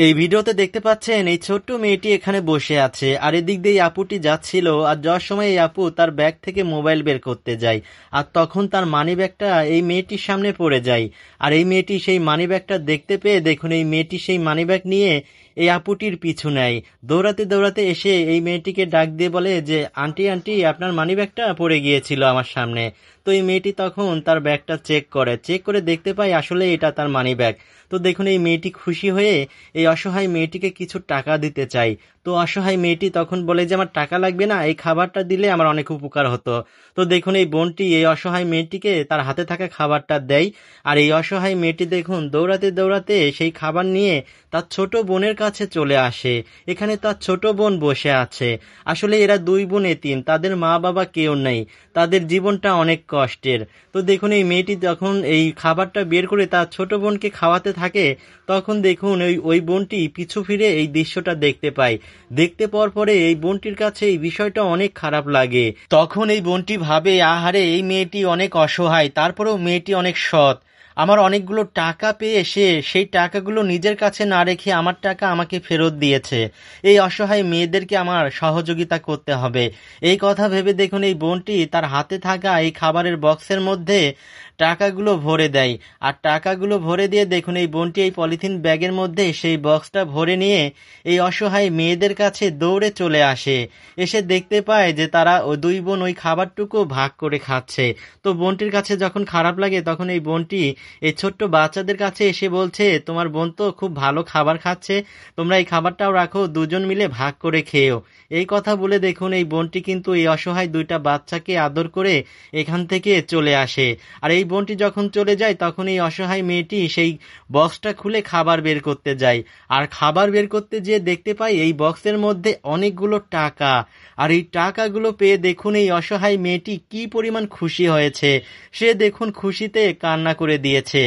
এই ভিডিওতে দেখতে পাচ্ছেন এই ছোট্ট মেয়েটি এখানে বসে আছে আর এদিক দিয়ে এই আপুটি যাচ্ছিল আর যাওয়ার সময় এই আপু তার ব্যাগ থেকে মোবাইল বের করতে যায় আর তখন তার মানি ব্যাগটা এই মেয়েটির সামনে পড়ে যায় আর এই মেয়েটি সেই মানি ব্যাগটা দেখতে পেয়ে দেখুন এই মেয়েটি সেই মানি ব্যাগ নিয়ে এই আপুটির পিছু নেয়। দৌড়াতে দৌড়াতে এসে এই মেয়েটিকে ডাক দিয়ে বলে যে আন্টি আন্টি আপনার মানি ব্যাগটা পড়ে গিয়েছিল আমার সামনে। তো এই মেয়েটি তখন তার ব্যাগটা চেক করে দেখতে পায় আসলে এটা তার মানি ব্যাগ। তো দেখুন এই মেয়েটি খুশি হয়ে এই অসহায় মেয়েটিকে কিছু টাকা দিতে চাই। তো অসহায় মেয়েটি তখন বলে যে আমার টাকা লাগবে না, এই খাবারটা দিলে আমার অনেক উপকার হতো। তো দেখুন এই বোনটি এই অসহায় মেয়েটিকে তার হাতে থাকা খাবারটা দেয় আর এই অসহায় মেয়েটি দেখুন দৌড়াতে দৌড়াতে সেই খাবার নিয়ে তার ছোট বোনের কাছে চলে আসে। এখানে তার ছোট বোন বসে আছে। আসলে এরা দুই বোন এতিম, তাদের মা বাবা কেউ নেই, তাদের জীবনটা অনেক কষ্টের। তো দেখুন এই মেয়েটি যখন এই খাবারটা বের করে তার ছোট বোনকে খাওয়াতে থাকে তখন দেখুন ওই বোনটি পিছু ফিরে এই দৃশ্যটা দেখতে পায়। দেখতে পাওয়ার পরে এই বোনটির কাছে এই বিষয়টা অনেক খারাপ লাগে। তখন এই বোনটি ভাবে আহারে এই মেয়েটি অনেক অসহায়, তারপরেও মেয়েটি অনেক সৎ। আমার অনেকগুলো টাকা পেয়ে সে সেই টাকাগুলো নিজের কাছে না রেখে আমার টাকা আমাকে ফেরত দিয়েছে। এই অসহায় মেয়েদেরকে আমার সহযোগিতা করতে হবে। এই কথা ভেবে দেখুন এই বোনটি তার হাতে থাকা এই খাবারের বক্সের মধ্যে টাকাগুলো ভরে দেয় আর টাকাগুলো ভরে দিয়ে দেখুন এই বোনটি এই পলিথিন ব্যাগের মধ্যে সেই বক্সটা ভরে নিয়ে এই অসহায় মেয়েদের কাছে দৌড়ে চলে আসে। এসে দেখতে পায় যে তারা ও দুই বোন ওই খাবারটুকু ভাগ করে খাচ্ছে। তো বোনটির কাছে যখন খারাপ লাগে তখন এই বোনটি এই ছোট্ট বাচ্চাদের কাছে এসে বলছে তোমার বোন তো খুব ভালো খাবার খাচ্ছে, তোমরা এই খাবারটাও রাখো, দুজন মিলে ভাগ করে খেও। এই কথা বলে দেখুন এই বোনটি কিন্তু এই অসহায় দুইটা বাচ্চাকে আদর করে এখান থেকে চলে আসে। আর এই বোনটি যখন চলে যায় তখন এই অসহায় মেয়েটি সেই বক্সটা খুলে খাবার বের করতে যায় আর খাবার বের করতে যেয়ে দেখতে পাই এই বক্সের মধ্যে অনেকগুলো টাকা। আর এই টাকাগুলো পেয়ে দেখুন এই অসহায় মেয়েটি কি পরিমাণ খুশি হয়েছে। সে দেখুন খুশিতে কান্না করে দিয়েছে।